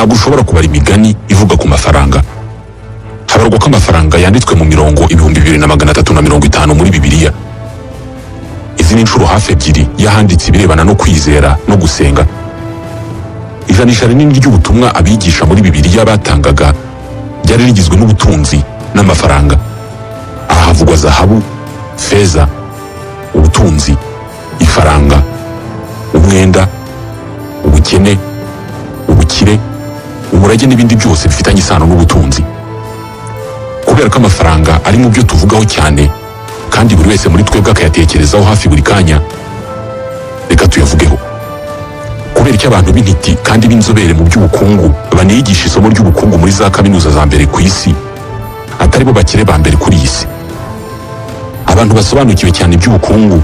ntabwo ushobora kubara imigani ivuga ku mafaranga. Habarwa ko amafaranga yanditswe mu mirongo 2350 muri Bibiliya. Izi ni inshuro hafi ebyiri yahanditse ibirebana no kwizera no gusenga. Ijanisha rinini ry'ubutumwa abigisha muri Bibiliya batangaga ryari rigizwe n'ubutunzi n'amafaranga. Aha havugwa zahabu, feza, ubutunzi, ifaranga, umwenda, ubukene, ubukire, umurage n'ibindi byose bifitanye isano n'ubutunzi. Kubera ko amafaranga ari mu byo tuvugaho cyane kandi buri wese muri twebwe akayatekerezaho hafi buri kanya, reka tuyavugeho. Kubera icyo abantu b'intiti kandi b'inzobere mu by'ubukungu baniyigisha isomo ry'ubukungu muri za kaminuza za mbere ku isi atari bo bakire ba mbere kuri iyi si. Abantu basobanukiwe cyane iby'ubukungu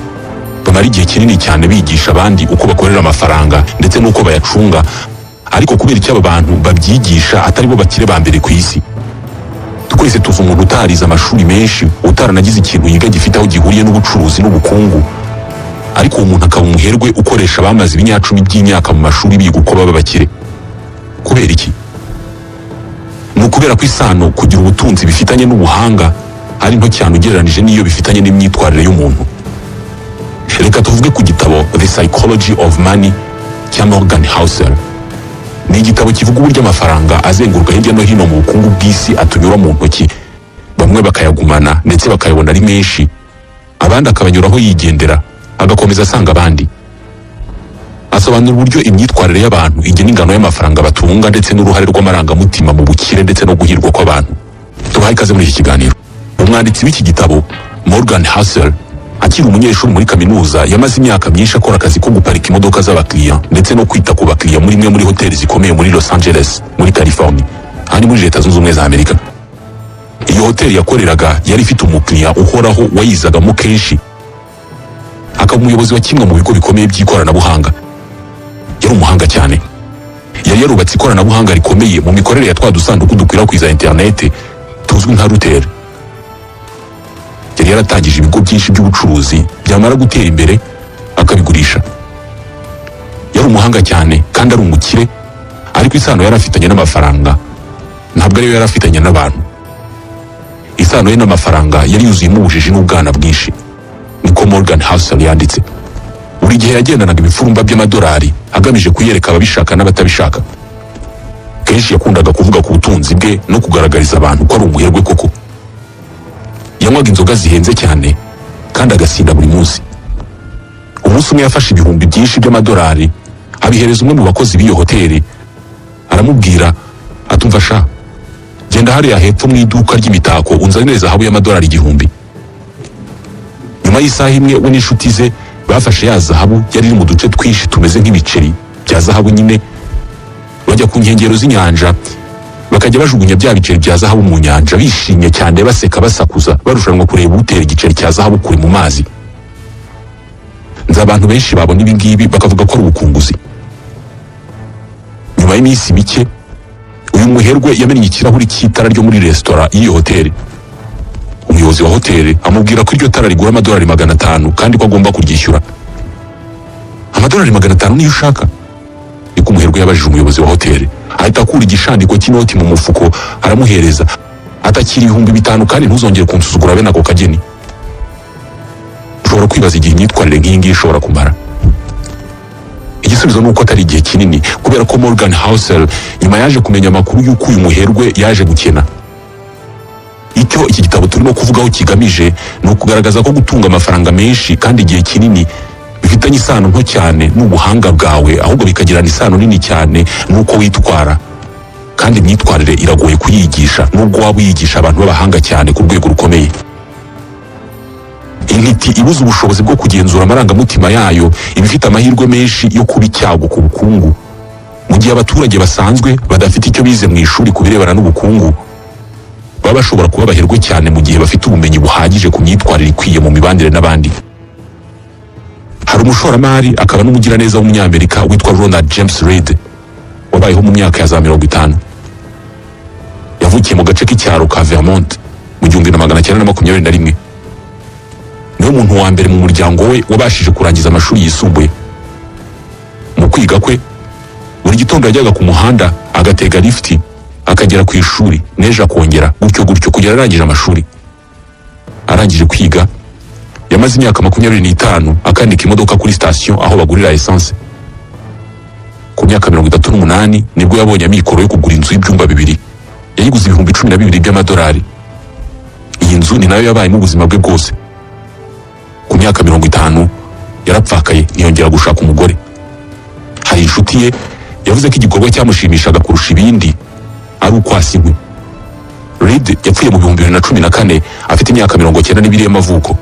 bamara igihe kinini cyane bigisha abandi uko bakorera amafaranga ndetse n'uko bayacunga, ariko kubera icyo aba bantu babyigisha atari bo bakire ba mbere ku isi. Twese tuzi umuntu utarize amashuri menshi, utaranagize ikintu yiga gifite aho gihuriye n'ubucuruzi n'ubukungu, ariko uwo muntu akaba umuherwe ukoresha abamaze ibinyacumi by'imyaka mu mashuri biga uko baba bakire. Kubera iki? Ni ukubera ko isano kugira ubutunzi bifitanye n'ubuhanga ari nto cyane ugereranije n'iyo bifitanye n'imyitwarire y'umuntu. Reka tuvuge ku gitabo The Psychology of Money cya Morgan Housel. Ni igitabo kivuga uburyo amafaranga azenguruka hirya no hino mu bukungu bw'isi atunyura mu ntoki, bamwe bakayagumana ndetse bakayabona ari menshi, abandi akabanyuraho yigendera agakomeza asanga abandi. Asobanura uburyo imyitwarire y'abantu igena ingano y'amafaranga batunga ndetse n'uruhare rw'amarangamutima mu bukire ndetse no guhirwa kw'abantu. Tubahaye ikaze muri iki kiganiro. Umwanditsi w'iki gitabo Morgan Housel akiri umunyeshuri muri kaminuza yamaze imyaka myinshi akora akazi ko guparika imodoka z'abakiriya ndetse no kwita ku bakiriya muri imwe muri hoteli zikomeye muri Los Angeles muri California, hani muri Leta Zunze Ubumwe za Amerika. Iyo hoteli yakoreraga yari ifite umukiriya uhoraho wayizagamo kenshi, akaba umuyobozi wa kimwe mu bigo bikomeye by'ikoranabuhanga. Yari umuhanga cyane. Yari yarubatse ikoranabuhanga rikomeye mu mikorere ya twa dusanduku dukwirakwiza interineti tuzwi nka router. Yari yaratangije ibigo byinshi by'ubucuruzi byamara gutera imbere akabigurisha. Yari umuhanga cyane kandi ari umukire, ariko isano yari afitanye n'amafaranga ntabwo ariyo yari afitanye n'abantu. Isano ye n'amafaranga yari yuzuyemo ubujiji n'ubwana bwinshi. Niko Morgan Housel yanditse. Buri gihe yagendanaga ibifurumba by'amadolari agamije kuyereka ababishaka n'abatabishaka. Kenshi yakundaga kuvuga ku butunzi bwe no kugaragariza abantu ko ari umuherwe koko. Yanywaga inzoga zihenze cyane kandi agasinda buri munsi. Umunsi umwe yafashe ibihumbi byinshi by'amadolari abihereza umwe mu bakozi b'iyo hoteli, aramubwira atumva sha, genda hariya hepfo mu iduka ry'imitako unzanire zahabu y'amadolari 1000. Nyuma y'isaha imwe we n'inshuti ze bafashe ya zahabu yari iri mu duce twinshi tumeze nk'ibiceri bya zahabu nyine, bajya ku nkengero z'inyanja bakajya bajugunya bya biceri bya zahabu mu nyanja bishimye cyane, baseka basakuza barushanwa kureba utera igiceri cya zahabu kuri mu mazi. Nzi abantu benshi babona ibi ngibi bakavuga ko ari ubukunguzi. Nyuma y'iminsi mike uyu muherwe yamennye ikirahuri cy'itara ryo muri resitora y'iyo hoteli. Umuyobozi wa hoteli amubwira ko iryo tara rigura amadolari 500 kandi ko agomba kuryishyura. Amadolari 500 niyo ushaka? Niko umuherwe yabajije umuyobozi wa hoteli. Ahita akura igishandiko cy'inoti mu mufuko aramuhereza. Atakiri 5,000 kandi ntuzongere kunsuzugura bene ako kageni. Ushobora kwibaza igihe imyitwarire nk'iyi ngiyi ishobora kumara. Igisubizo ni uko atari igihe kinini, kubera ko Morgan Housel nyuma yaje kumenya amakuru y'uko uyu muherwe yaje gukena. Icyo iki gitabo turimo kuvugaho kigamije ni ukugaragaza ko gutunga amafaranga menshi kandi igihe kinini bifitanye isano nto cyane n'ubuhanga bwawe, ahubwo bikagirana isano nini cyane n'uko witwara. Kandi imyitwarire iragoye kuyigisha nubwo waba uyigisha abantu b'abahanga cyane ku rwego rukomeye. Intiti ibuze ubushobozi bwo kugenzura amarangamutima yayo ibifite amahirwe menshi yo kuba icyago ku bukungu, mu gihe abaturage basanzwe badafite icyo bize mu ishuri ku birebana n'ubukungu baba bashobora kuba baherwe cyane mu gihe bafite ubumenyi buhagije ku myitwarire ikwiye mu mibanire n'abandi. Hari umushoramari akaba n'umugiraneza w'umunyamerika witwa Ronald James Reed wabayeho mu myaka ya za 50. Yavukiye mu gace k'icyaro ka Vermont mu 1921. Niwe muntu wa mbere mu muryango we wabashije kurangiza amashuri yisumbuye. Mu kwiga kwe buri gitondo yajyaga ku muhanda agatega lifti akagera ku ishuri neje akongera gutyo kugera arangije amashuri. Arangije kwiga yamaze imyaka 25 akandika imodoka kuri station aho bagurira essence. Ku myaka 38 nibwo yabonye amikoro yo kugura inzu y'ibyumba bibiri, yayiguze ibihumbi 12 by'amadolari. Iyi nzu ni nayo yabaye mu buzima bwe bwose. Ku myaka 50 yarapfakaye ntiyongera gushaka umugore. Hari inshuti ye yavuze ko igikorwa cyamushimishaga kurusha ibindi ari ukwasa inkwi. Reed yapfuye mu 2014 afite imyaka 92 y'amavuko.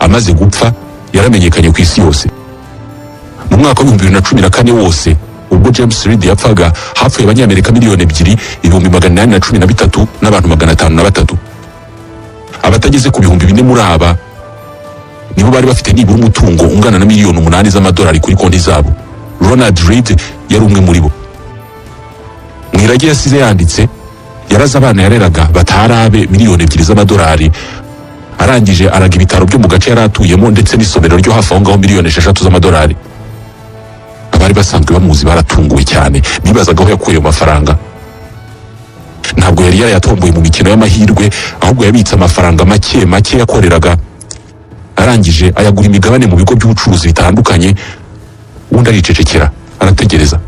Amaze gupfa yaramenyekanye ku isi yose. Mu mwaka wa 2014 wose ubwo James Reed yapfaga hapfuye abanyamerika miliyoni 2,813 n'abantu 503. Abatageze ku 4,000 muri aba nibo bari bafite nibura umutungo ungana na miliyoni 8 z'amadolari kuri konti zabo. Ronald Reed yari umwe muri bo. Mwirage yasize yanditse yaraza abana yareraga batarabe miliyoni 2 z'amadolari. Arangije araga ibitaro byo mu gace yaratuyemo ndetse n'isomero ryo hafi aho ngaho miliyoni 6 z'amadolari. Abari basanzwe bamuzi baratunguwe cyane, bibazaga aho yakuye amafaranga. Ntabwo yari yarayatomboye mu mikino y'amahirwe, ahubwo yabitse amafaranga make yakoreraga. Arangije ayagura imigabane mu bigo by'ubucuruzi bitandukanye, undi aricecekera arategereza.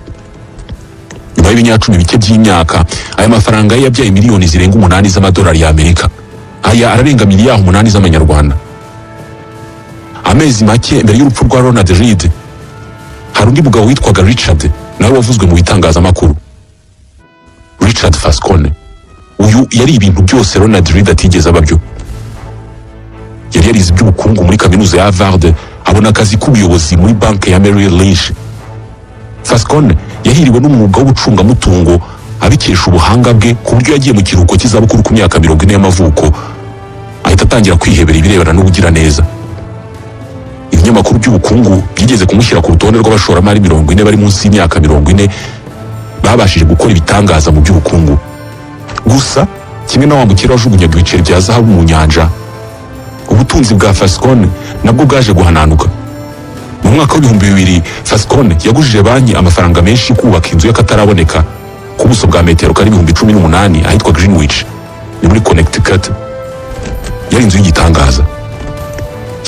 Nyuma y'ibinyacumi bike by'imyaka aya mafaranga yabyaye miliyoni zirenga 8 z'amadolari y'Amerika. Aya ararenga miliyari 8 z'amanyarwanda. Amezi make mbere y'urupfu rwa Ronald Reed hari undi mugabo witwaga Richard nawe wavuzwe mu bitangazamakuru. Richard Fascone uyu yari ibintu byose Ronald Reed atigeze ababyo. Yari yarize iby'ubukungu muri kaminuza ya Harvard, abona akazi k'ubuyobozi muri banki ya Merrill Lynch. Fascone yahiriwe n'umwuga w'ubucungamutungo abikesha ubuhanga bwe ku buryo yagiye mu kiruhuko cy'izabukuru ku myaka 40 y'amavuko ahita atangira kwihebera ibirebana n'ubugira neza. Ibinyamakuru by'ubukungu byigeze kumushyira ku rutonde rw'abashoramari 40 bari munsi y'imyaka 40 babashije gukora ibitangaza mu by'ubukungu. Gusa kimwe na wa mukire wajugunyaga ibiceri bya zahabu mu nyanja, ubutunzi bwa Fascone nabwo bwaje guhananuka. Mu mwaka wa 2000 Fascone yagujije banki amafaranga menshi kubaka inzu y'akataraboneka ku buso bwa metero kari 18 ahitwa Greenwich ni muri Connecticut. Yari inzu y'igitangaza.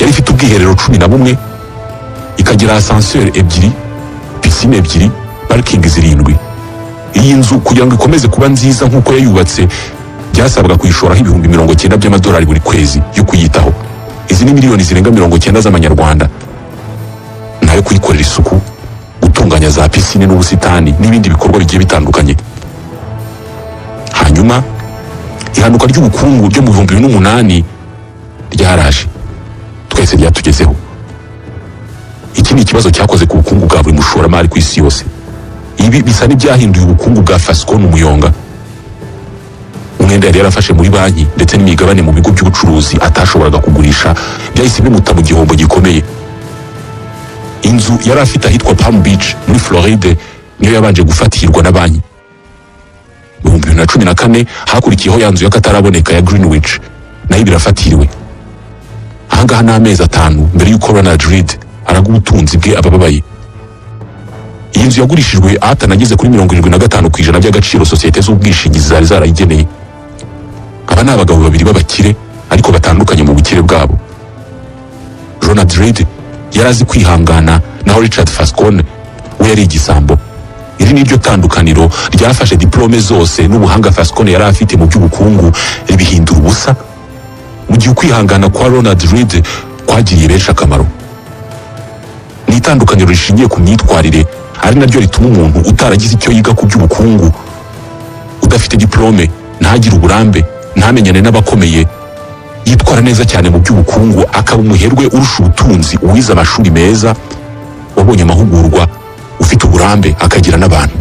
Yari ifite ubwiherero 11, ikagira ascenseur 2, piscine 2, parking 7. Iyi nzu kugira ngo ikomeze kuba nziza nk'uko yayubatse byasabwaga kuyishoraho ibihumbi 90 by'amadolari buri kwezi yo kuyitaho. Izi ni miliyoni zirenga 90 z'amanyarwanda. Nayo kuyikorera isuku, gutunganya za piscine n'ubusitani n'ibindi bikorwa bigiye bitandukanye. Hanyuma ihanuka ry'ubukungu ryo mu 2008 ryaraje, twese ryatugezeho. Iki ni ikibazo cyakoze ku bukungu bwa buri mushoramari ku isi yose. Ibi bisa n'ibyahinduye ubukungu bwa Fascone umuyonga. Umwenda yari yarafashe muri banki ndetse n'imigabane mu bigo by'ubucuruzi atashoboraga kugurisha byahise bimuta mu gihombo gikomeye. Inzu yari afite ahitwa Palm Beach muri Floride niyo yabanje gufatirwa na banki. Mu 2014 hakurikiyeho yanzu y'akataraboneka ya Greenwich nayo birafatiriwe. Ahangaha n'amezi 5 mbere y'uko Ronald Reed araga ubutunzi bwe abababaye. Iyi nzu yagurishijwe ahatanageze kuri 75% by'agaciro sosiyete z'ubwishingizi zari zarayigeneye. Aba ni abagabo babiri b'abakire ariko batandukanye mu bukire bwabo. Ronald Reed yarazi kwihangana naho Richard Fascone we yari igisambo. Iri ni ryo tandukaniro ryafashe diplome zose n'ubuhanga Fascone yari afite mu by'ubukungu ribihindura ubusa, mu gihe kwihangana kwa Ronald Reed kwagiriye benshi akamaro. Ni itandukaniro rishingiye ku myitwarire ari naryo rituma umuntu utaragize icyo yiga ku by'ubukungu, udafite diplome, ntagire uburambe, ntamenyane n'abakomeye, yitwara neza cyane mu by'ubukungu akaba umuherwe urusha ubutunzi uwize amashuri meza, wabonye amahugurwa, ufite uburambe, akagira n'abantu.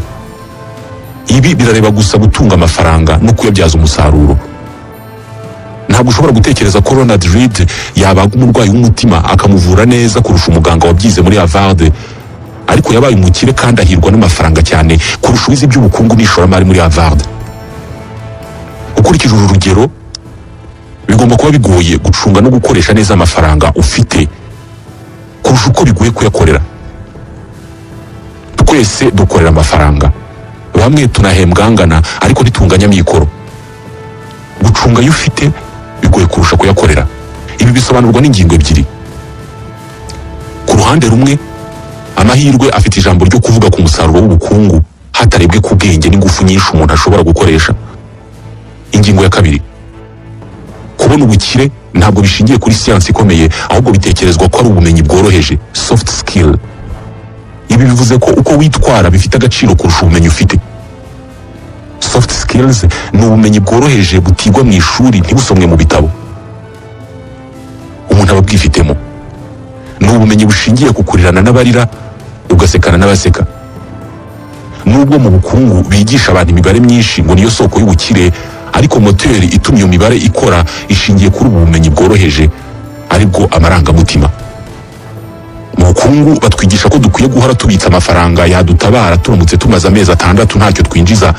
Ibi birareba gusa gutunga amafaranga no kuyabyaza umusaruro. Ntabwo ushobora gutekereza ko Ronald Reed yabaga umurwayi w'umutima akamuvura neza kurusha umuganga wabyize muri Harvard, ariko yabaye umukire kandi ahirwa n'amafaranga cyane kurusha uwize iby'ubukungu n'ishoramari muri Harvard. Ukurikije uru rugero, bigomba kuba bigoye gucunga no gukoresha neza amafaranga ufite kurusha uko bigoye kuyakorera. Twese dukorera amafaranga, bamwe tunahembwa angana ariko ntitunganya mikoro. Gucunga yo ufite bigoye kurusha kuyakorera. Ibi bisobanurwa n'ingingo ebyiri. Ku ruhande rumwe, amahirwe afite ijambo ryo kuvuga ku musaruro w'ubukungu hatarebwe ku bwenge n'ingufu nyinshi umuntu ashobora gukoresha. Ingingo ya kabiri, kubona ubukire ntabwo bishingiye kuri siyansi ikomeye, ahubwo bitekerezwa ko ari ubumenyi bworoheje, soft skill. Ibi bivuze ko uko witwara bifite agaciro kurusha ubumenyi ufite. Soft skills ni ubumenyi bworoheje butigwa mu ishuri, ntibusomwe mu bitabo. Umuntu aba bwifitemo. Ni ubumenyi bushingiye ku kurirana n'abarira, ugasekana n'abaseka. Nubwo mu bukungu bigisha abantu imibare myinshi ngo niyo soko y'ubukire, ariko moteri itumye iyo mibare ikora ishingiye kuri ubu bumenyi bworoheje, aribwo amarangamutima. Mu bukungu batwigisha ko dukwiye guhora tubitsa amafaranga yadutabara turamutse tumaze amezi 6 ntacyo twinjiza,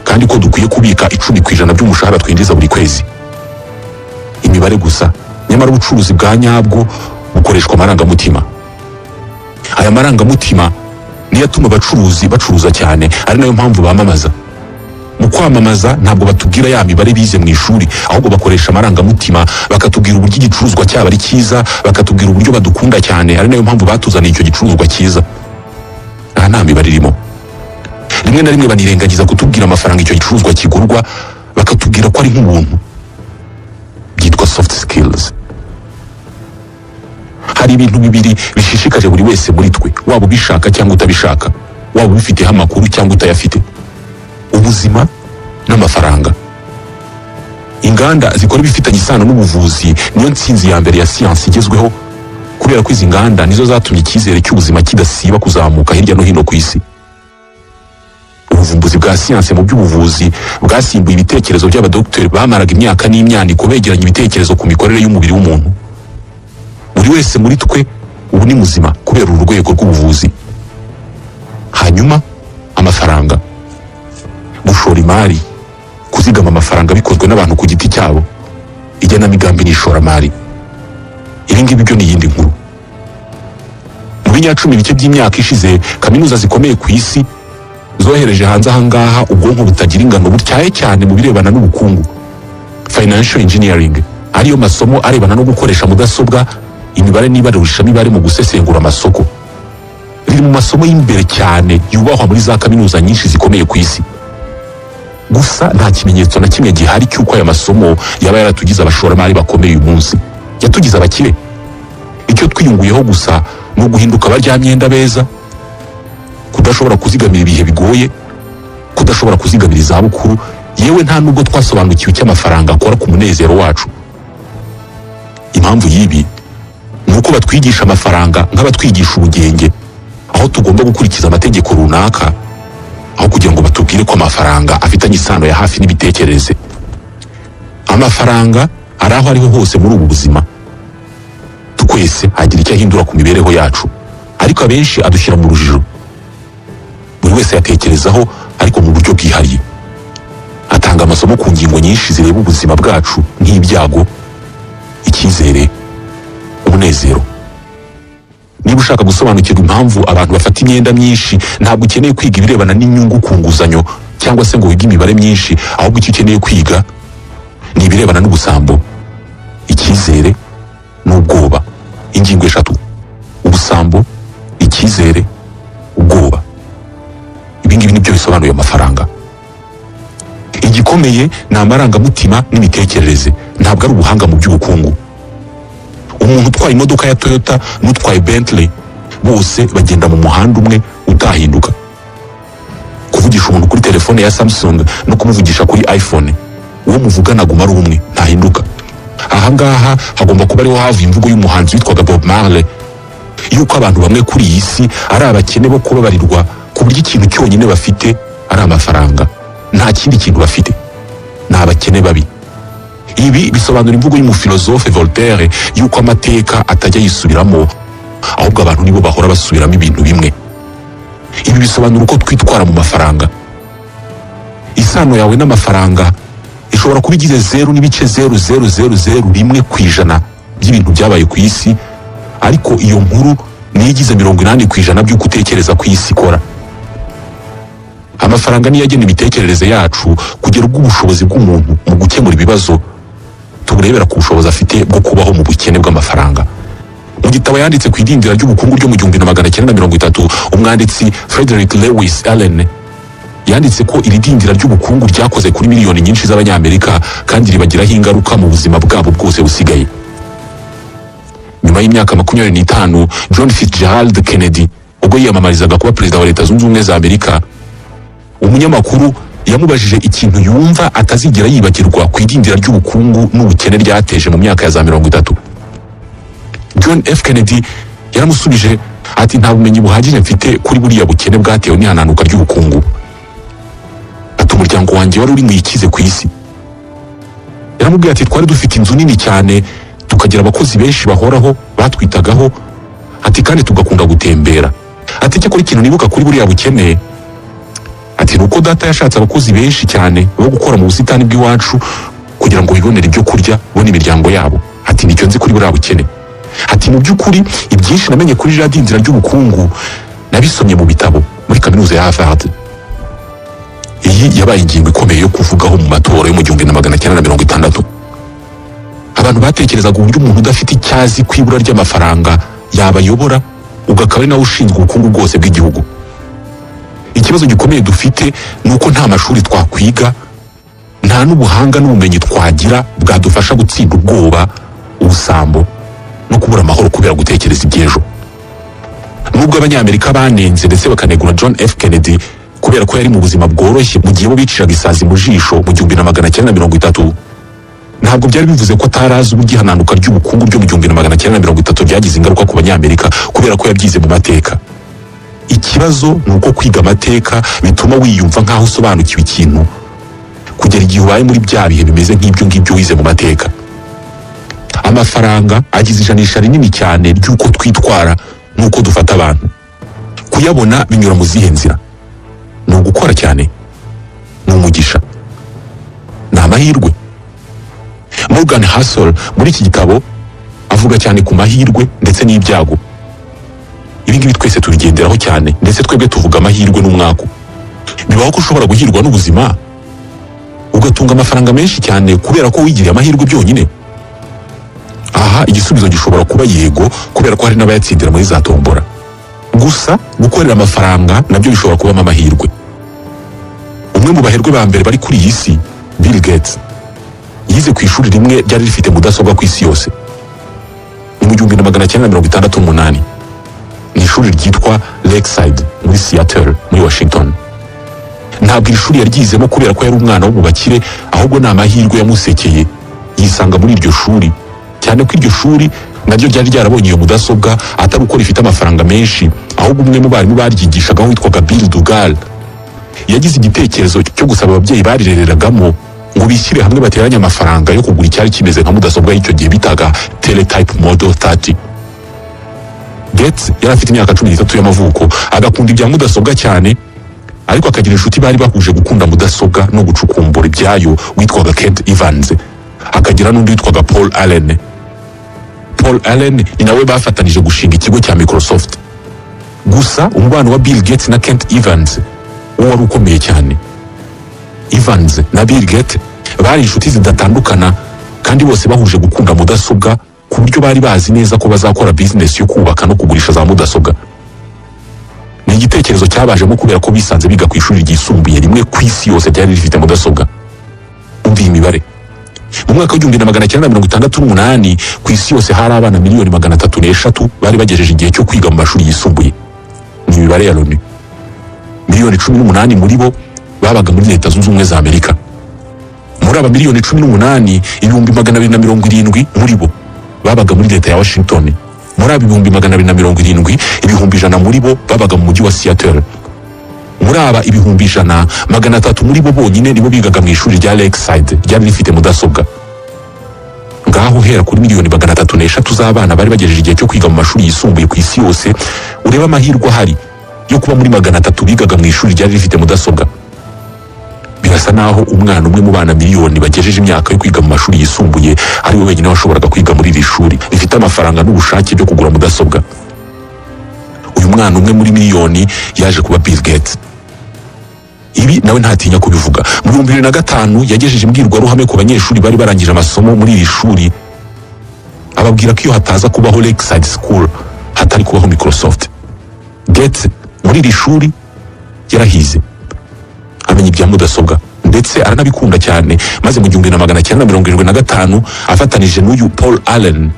kandi ko dukwiye kubika 10% by'umushahara twinjiza buri kwezi. Imibare gusa, nyamara ubucuruzi bwa nyabwo bukoreshwa amarangamutima. Aya marangamutima niyo atuma abacuruzi bacuruza cyane, ari nayo mpamvu bamamaza. Mu kwamamaza ntabwo batubwira ya mibare bize mu ishuri, ahubwo bakoresha amarangamutima, bakatubwira uburyo igicuruzwa cyabo ari cyiza, bakatubwira uburyo badukunda cyane, ari nayo mpamvu batuzaniye icyo gicuruzwa cyiza. Aha nta mibare irimo. Rimwe na rimwe banirengagiza kutubwira amafaranga icyo gicuruzwa kigurwa, bakatubwira ko ari nk'umuntu. Byitwa soft skills. Hari ibintu bibiri bishishikaje buri wese muri twe, waba ubishaka cyangwa utabishaka, waba ubifiteho amakuru cyangwa utayafite: ubuzima n'amafaranga. Inganda zikora ibifitanye isano n'ubuvuzi niyo ntsinzi ya mbere ya siyansi igezweho, kubera ko izi nganda nizo zatumye icyizere cy'ubuzima kidasiba kuzamuka hirya no hino ku isi. Ubuvumbuzi bwa siyansi mu by'ubuvuzi bwasimbuye ibitekerezo by'abadokiteri bamaraga imyaka n'imyaniko begeranya ibitekerezo ku mikorere y'umubiri w'umuntu. Buri wese muri twe ubu ni muzima kubera uru rwego rw'ubuvuzi. Hanyuma amafaranga. Gushora imari, kuzigama amafaranga bikozwe n'abantu ku giti cyabo, igenamigambi n'ishoramari. Ibi ngibi byo ni iyindi nkuru. Mu binyacumi bike by'imyaka ishize, kaminuza zikomeye ku isi zohereje hanze ahangaha ubwonko butagira ingano butyaye cyane mu birebana n'ubukungu. Financial engineering, ariyo masomo arebana no gukoresha mudasobwa, imibare n'ibarurishamibare mu gusesengura amasoko. Biri mu masomo y'imbere cyane yubahwa muri za kaminuza nyinshi zikomeye ku isi. Gusa nta kimenyetso na kimwe gihari cy'uko aya masomo yaba yaratugize abashoramari bakomeye uyu munsi. Yatugize abakire. Icyo twiyunguyeho gusa ni uguhinduka abaryamyenda beza, kudashobora kuzigamira ibihe bigoye, kudashobora kuzigamira izabukuru, yewe nta nubwo twasobanukiwe icyo amafaranga akora ku munezero wacu. Impamvu y'ibi ni uko batwigisha amafaranga nk'abatwigisha ubugenge, aho tugomba gukurikiza amategeko runaka, aho kugira ngo batubwire ko amafaranga afitanye isano ya hafi n'ibitekereze. Amafaranga ari aho ariho hose muri ubu buzima. Twese hagira icyo ahindura ku mibereho yacu, ariko abenshi adushyira mu rujijo. Buri wese yatekerezaho ariko mu buryo bwihariye. Atanga amasomo ku ngingo nyinshi zireba ubuzima bwacu nk'ibyago, icyizere, umunezero. Niba ushaka gusobanukirwa impamvu abantu bafata imyenda myinshi, ntabwo ukeneye kwiga ibirebana n'inyungu ku nguzanyo cyangwa se ngo wige imibare myinshi, ahubwo icyo ukeneye kwiga ni ibirebana n'ubusambo, icyizere n'ubwoba. Ingingo 3: ubusambo, icyizere, ubwoba. Ibi ngibi nibyo bisobanuye amafaranga. Igikomeye ni amarangamutima n'imitekerereze, ntabwo ari ubuhanga mu by'ubukungu. Umuntu utwaye imodoka ya Toyota n'utwaye Bentley bose bagenda mu muhanda umwe utahinduka. Kuvugisha umuntu kuri telefone ya Samsung no kumuvugisha kuri iPhone, uwo muvugana guma ari umwe, ntahinduka. Ahangaha hagomba kuba ariho havuye imvugo y'umuhanzi witwaga Bob Marley, yuko abantu bamwe kuri iyi si ari abakene bo kubabarirwa, ku buryo ikintu cyonyine bafite ari amafaranga, nta kindi kintu bafite. Ni abakene babi. Ibi bisobanura imvugo y'umufilozofe Voltaire yuko amateka atajya yisubiramo, ahubwo abantu nibo bahora basubiramo ibintu bimwe. Ibi bisobanura uko twitwara mu mafaranga. Isano yawe n'amafaranga ishobora kuba igize 0.0001% by'ibintu byabaye ku isi, ariko iyo nkuru ni igize 80% by'uko utekereza ku isi ikora. amafaranga niyo agena imitekerereze yacu kugera ubwo ubushobozi bw'umuntu mu gukemura ibibazo tuburebera ku bushobozi afite bwo kubaho mu bukene bw'amafaranga. Mu gitabo yanditse ku idindira ry'ubukungu ryo mu 1930, umwanditsi Frederick Lewis Allen yanditse ko iri dindira ry'ubukungu ryakoze kuri miliyoni nyinshi z'abanyamerika kandi ribagiraho ingaruka mu buzima bwabo bwose busigaye. Nyuma y'imyaka 25, John Fitzgerald Kennedy ubwo yiyamamarizaga kuba perezida wa Leta Zunze Ubumwe za Amerika, umunyamakuru yamubajije ikintu yumva atazigera yibagirwa ku idindira ry'ubukungu n'ubukene ryateje mu myaka ya za 30. John F. Kennedy yaramusubije ati nta bumenyi buhagije mfite kuri buriya bukene bwatewe n'ihananuka ry'ubukungu. Ati umuryango wanjye wari uri mu ikize ku isi. Yaramubwiye ati twari dufite inzu nini cyane, tukagira abakozi benshi bahoraho batwitagaho, ati kandi tugakunda gutembera. Ati cyakora ikintu nibuka kuri buriya bukene, ati nuko data yashatse abakozi benshi cyane bo gukora mu busitani bw'iwacu kugira ngo bibonere ibyo kurya bo n'imiryango yabo. Ati nicyo nzi kuri buriya bukene. Ati mu by'ukuri ibyinshi namenye kuri rya dindira ry'ubukungu nabisomye mu bitabo muri kaminuza ya Harvard. Iyi yabaye ingingo ikomeye yo kuvugaho mu matora yo mu 1960. Abantu batekerezaga uburyo umuntu udafite icyazi kwibura ry'amafaranga yabayobora ugakaba ari nawe ushinzwe ubukungu bwose bw'igihugu. Ikibazo gikomeye dufite nuko nta mashuri twakwiga, nta n'ubuhanga n'ubumenyi twagira bwadufasha gutsinda ubwoba, ubusambo no kubura amahoro kubera gutekereza iby'ejo. Nubwo abanyamerika banenze ndetse bakanegura John F. Kennedy kubera ko yari mu buzima bworoshye mu gihe bo biciraga isazi mu jisho mu 1930, ntabwo byari bivuze ko atarazi uburyo ihananuka ry'ubukungu ryo mu 1930 ryagize ingaruka ku banyamerika kubera ko yabyize mu mateka. Ikibazo ni uko kwiga amateka bituma wiyumva nk'aho usobanukiwe ikintu kugera igihe ubaye muri bya bihe bimeze nk'ibyo ngibyo wize mu mateka. Amafaranga agize ijanisha rinini cyane ry'uko twitwara n'uko dufata abantu. Kuyabona binyura mu zihe nzira? Ni ugukora cyane, ni umugisha, ni amahirwe. Morgan Housel muri iki gitabo avuga cyane ku mahirwe ndetse n'ibyago. Ibi ngibi twese tubigenderaho cyane, ndetse twebwe tuvuga amahirwe n'umwako. Bibaho ko ushobora guhirwa n'ubuzima ugatunga amafaranga menshi cyane kubera ko wigiriye amahirwe byonyine. Aha igisubizo gishobora kuba yego, kubera ko hari n'abayatsindira muri za tombora. Gusa gukorera amafaranga nabyo bishobora kubamo amahirwe. Umwe mu baherwe ba mbere bari kuri iyi si, Bill Gates, yize ku ishuri rimwe ryari rifite mudasobwa ku isi yose. Mu 1968 ni ishuri ryitwa Lakeside muri Seattle muri Washington. Ntabwo iri shuri yaryizemo kubera ko yari umwana wo mu bakire, ahubwo ni amahirwe yamusekeye yisanga muri iryo shuri, cyane ko iryo shuri naryo ryari ryarabonye iyo mudasobwa atari uko rifite amafaranga menshi, ahubwo umwe mu barimu baryigishagaho witwaga Bill Dugal yagize igitekerezo cyo gusaba ababyeyi barirereragamo ngo bishyire hamwe bateranye amafaranga yo kugura icyari kimeze nka mudasobwa y'icyo gihe bitaga Teletype Model 30. Gates yari afite imyaka 13 y'amavuko, agakunda ibya mudasobwa cyane, ariko akagira inshuti bari bahuje gukunda mudasobwa no gucukumbura ibyayo witwaga Kent Evans, akagira n'undi witwaga Paul Allen. Paul Allen ni nawe bafatanije gushinga ikigo cya Microsoft. Gusa umubano wa Bill Gates na Kent Evans wo wari ukomeye cyane. Evans na Bill Gates bari inshuti zidatandukana kandi bose bahuje gukunda mudasobwa ku buryo bari bazi neza ko bazakora business yo kubaka no kugurisha za mudasobwa. Ni igitekerezo cyabajemo kubera ko bisanze biga ku ishuri ryisumbuye rimwe ku isi yose ryari rifite mudasobwa. Umva imibare. Mu mwaka wa 1968 ku isi yose hari abana 303,000 bari bagejeje igihe cyo kwiga mu mashuri yisumbuye. Ni imibare ya Loni. 18,000,000 muri bo babaga muri Leta Zunze Ubumwe za Amerika. Muri aba 18,000,000, 270 muri bo babaga muri leta ya Washington. Muri aba 270, 100 muri bo babaga mu mujyi wa Seattle. Muri aba 100, 300 muri bo bonyine nibo bigaga mu ishuri rya Lakeside ryari rifite mudasobwa. Ngaho hera kuri 303,000 z'abana bari bagejeje igihe cyo kwiga mu mashuri yisumbuye ku isi yose, ureba amahirwe ahari yo kuba muri 300 bigaga mu ishuri ryari rifite mudasobwa. Birasa naho umwana umwe mu bana miliyoni bagejeje imyaka yo kwiga mu mashuri yisumbuye ari we wenyine washoboraga kwiga muri iri shuri rifite amafaranga n'ubushake byo kugura mudasobwa. Uyu mwana umwe muri miliyoni yaje kuba Bill Gates. Ibi nawe ntatinya kubivuga. Mu 2005 yagejeje imbwirwaruhame ku banyeshuri bari barangije amasomo muri iri shuri, ababwira ko iyo hataza kubaho Lakeside School hatari kubaho Microsoft. Gates muri iri shuri yarahize, amenya ibya mudasobwa ndetse aranabikunda cyane, maze mu 1975 afatanije n'uyu Paul Allen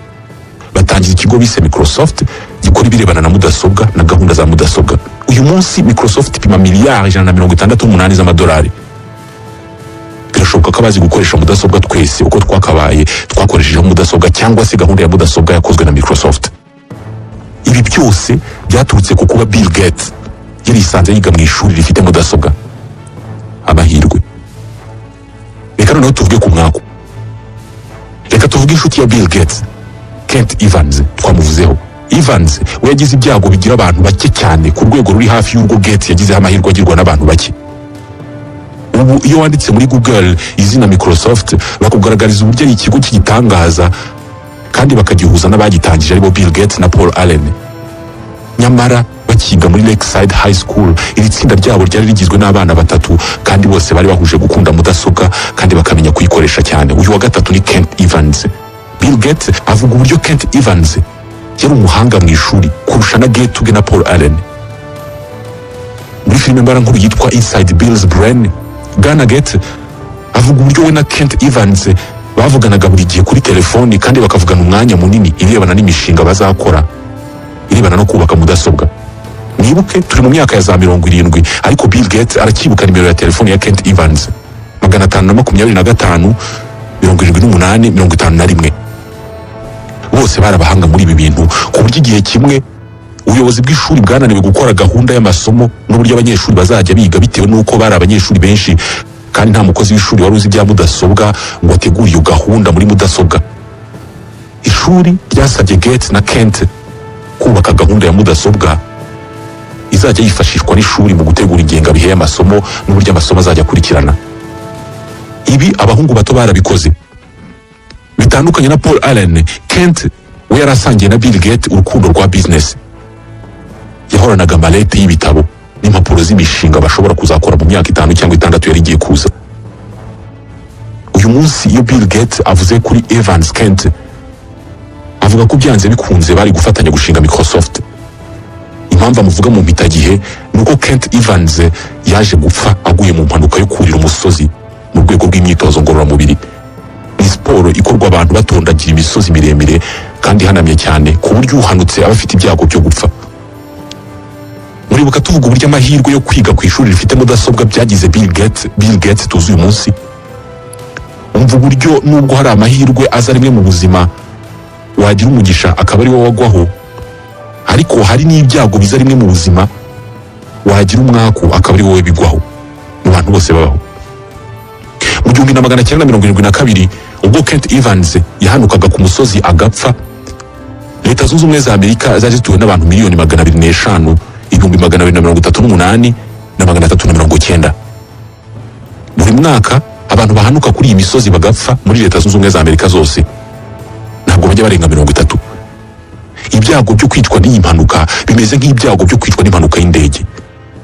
batangiza ikigo bise Microsoft gikora ibirebana na mudasobwa na gahunda za mudasobwa. Uyu munsi Microsoft ipima miliyari 168 z'amadolari. Birashoboka ko abazi gukoresha mudasobwa twese uko twakabaye twakoresheje mudasobwa cyangwa se gahunda ya mudasobwa yakozwe na Microsoft. Ibi byose byaturutse ku kuba Bill Gates yarisanze yiga mu ishuri rifite mudasobwa. Amahirwe. Reka noneho tuvuge ku mwaka. Reka tuvuge inshuti ya Bill Gates, Kent Evans, twamuvuzeho. Evans we yagize ibyago bigira abantu bake cyane ku rwego ruri hafi y'urwo Gates yagize amahirwe agirwa n'abantu bake. Ubu iyo wanditse muri Google izina Microsoft bakugaragariza uburyo ari ikigo cy'igitangaza kandi bakagihuza n'abagitangije aribo Bill Gates na Paul Allen. Nyamara bakiga muri Lakeside High School, iri tsinda ryabo ryari rigizwe n'abana batatu kandi bose bari bahuje gukunda mudasobwa kandi bakamenya kuyikoresha cyane. Uyu wa gatatu ni Kent Evans. Bill Gates avuga uburyo Kent Evans yari umuhanga mu ishuri kurusha na Gates na Paul Allen. Muri filime mbarankuru yitwa Inside Bill's Brain, Bwana Gates avuga uburyo we na Kent Evans bavuganaga buri gihe kuri telefoni kandi bakavugana umwanya munini irebana n'imishinga bazakora irebana no kubaka mudasobwa. Mwibuke turi mu myaka ya za 70 ariko Bill Gates arakibuka nimero ya telefoni ya Kent Evans 525 78 51. Bose barabahanga muri ibi bintu ku buryo igihe kimwe ubuyobozi bw'ishuri bwananiwe gukora gahunda y'amasomo n'uburyo abanyeshuri bazajya biga bitewe n'uko bari abanyeshuri benshi kandi nta mukozi w'ishuri wari uzi ibya mudasobwa ngo ategure iyo gahunda muri mudasobwa. Ishuri ryasabye Gates na Kent kubaka gahunda ya mudasobwa izajya yifashishwa n'ishuri mu gutegura ingengabihe y'amasomo n'uburyo amasomo azajya akurikirana. Ibi abahungu bato barabikoze. Bitandukanye na Paul Allen, Kent we yarasangiye na Bill Gates urukundo rwa business. Yahoranaga malete y'ibitabo n'impapuro z'imishinga bashobora kuzakora mu myaka 5 cyangwa 6 yari igiye kuza. Uyu munsi iyo Bill Gates avuze kuri Evans, Kent avuga ko byanze bikunze bari gufatanya gushinga Microsoft. Impamvu amuvuga mu mpitagihe nuko Kent Evans yaje gupfa aguye mu mpanuka yo kurira umusozi mu rwego rw'imyitozo ngororamubiri. Ni siporo ikorwa abantu batondagira imisozi miremire kandi hanamye cyane ku buryo uhanutse abafite ibyago byo gupfa. Muribuka tuvuga uburyo amahirwe yo kwiga ku ishuri rifite mudasobwa byagize Bill Gates tuzi uyu munsi. Umva uburyo nubwo hari amahirwe aza rimwe mu buzima wagira umugisha akaba ari wowe wagwaho, ariko hari n'ibyago biza rimwe mu buzima wagira umwaku akaba ari wowe bigwaho mu bantu bose babaho. Mu 1972 ubwo Kent Evans yahanukaga ku musozi agapfa, Leta Zunze Ubumwe za Amerika zaje zituwe n'abantu miliyoni 205 238 na 390. Buri mwaka abantu bahanuka kuri iyi misozi bagapfa muri Leta Zunze Ubumwe za Amerika zose ntabwo bajya barenga 30. Ibyago byo kwicwa n'iyi mpanuka bimeze nk'ibyago byo kwicwa n'impanuka y'indege,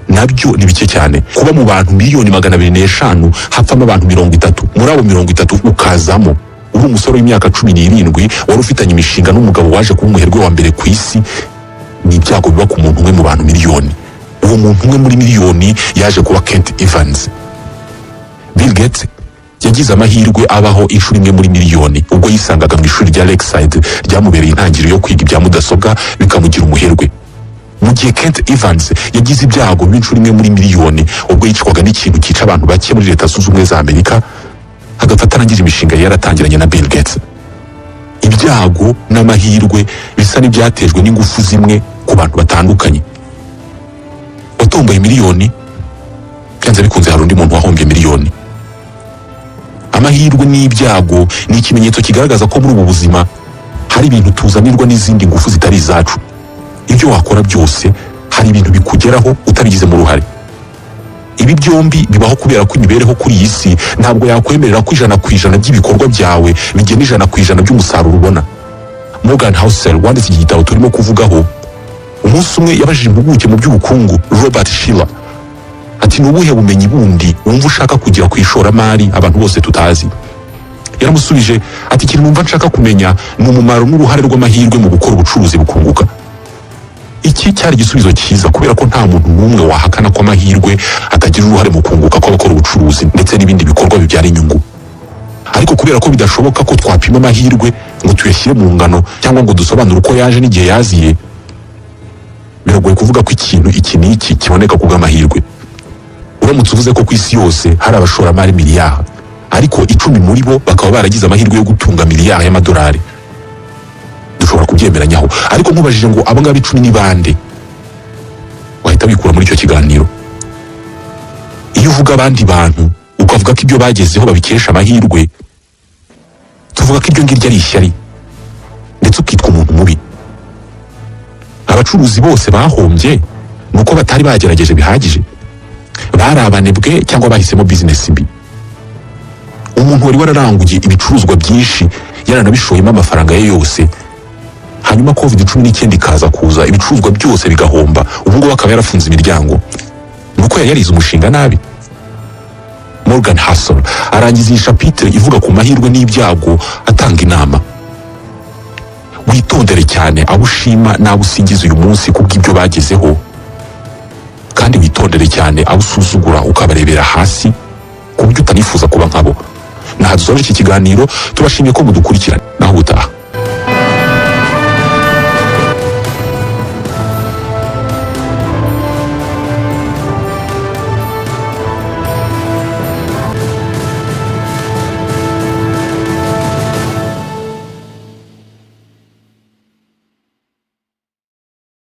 nabyo ni bike cyane. Kuba mu bantu miliyoni 205 hapfamo abantu 30, muri abo 30 ukazamo uri umusore w'imyaka 17 wari ufitanye imishinga n'umugabo waje kuba umuherwe wa mbere ku isi, ni ibyago biba ku muntu umwe mu bantu miliyoni. Uwo muntu umwe muri miliyoni yaje kuba Kent Evans. Bill Gates yagize amahirwe abaho inshuro imwe muri miliyoni ubwo yisangaga mu ishuri rya Lakeside ryamubereye intangiriro yo kwiga ibya mudasobwa bikamugira umuherwe. Mu gihe Kent Evans yagize ibyago b'inshuro imwe muri miliyoni ubwo yicwaga n'ikintu cyica abantu bake muri Leta Zunze Ubumwe za Amerika, hagafata arangije imishinga yaratangiranye na Bill Gates. Ibyago n'amahirwe bisa n'ibyatejwe n'ingufu zimwe ku bantu batandukanye. Watomboye miliyoni, byanze bikunze hari undi muntu wahombye miliyoni. Amahirwe n'ibyago ni ikimenyetso kigaragaza ko muri ubu buzima hari ibintu tuzanirwa n'izindi ngufu zitari izacu. Ibyo wakora byose hari ibintu bikugeraho utabigizemo uruhare. Ibi byombi bibaho kubera ko imibereho kuri iyi si ntabwo yakwemerera ko 100% by'ibikorwa byawe bigena 100% by'umusaruro ubona. Morgan Housel wanditse iki gitabo turimo kuvugaho, umunsi umwe yabajije impuguke mu by'ubukungu Robert Shiller ati nubuhe bumenyi bundi wumva ushaka kugira ku ishoramari abantu bose tutazi? Yaramusubije ati ikintu numva nshaka kumenya ni umumaro n'uruhare rw'amahirwe mu gukora ubucuruzi bukunguka. Iki cyari igisubizo cyiza kubera ko nta muntu n'umwe wahakana ko amahirwe atagira uruhare mu kunguka kw'abakora ubucuruzi ndetse n'ibindi bikorwa bibyara inyungu. Ariko kubera ko bidashoboka ko twapima amahirwe ngo tuyashyire mu ngano cyangwa ngo dusobanure uko yaje n'igihe yaziye, biragoye kuvuga ko ikintu iki n'iki kiboneka ku bw'amahirwe. Uramutse uvuze ko ku isi yose hari abashoramari miliyari, ariko 10 muri bo bakaba baragize amahirwe yo gutunga miliyari y'amadolari, dushobora kubyemeranyaho. Ariko nkubajije ngo abo ngabo 10 ni bande, wahita bikura muri icyo kiganiro. Iyo uvuga abandi bantu ukavuga ko ibyo bagezeho babikesha amahirwe, tuvuga ko ibyo ngiryo ari ishyari ndetse ukitwa umuntu mubi. Abacuruzi bose bahombye nuko batari bagerageje bihagije, bari abanebwe cyangwa bahisemo business mbi. Umuntu wari wararanguye ibicuruzwa byinshi yaranabishoyemo amafaranga ye yose, hanyuma COVID-19 ikaza kuza ibicuruzwa byose bigahomba, ubu ngubu akaba yarafunze imiryango, nuko yari yarize umushinga nabi. Morgan Housel arangiza iyi chapitre ivuga ku mahirwe n'ibyago atanga inama. Witondere cyane abo ushima n'abo usingiza uyu munsi kubw'ibyo bagezeho, kandi witondere cyane abo usuzugura ukabarebera hasi ku buryo utanifuza kuba nkabo. Nahadusoje iki kiganiro, tubashimiye ko mudukurikirana. Naho ubutaha.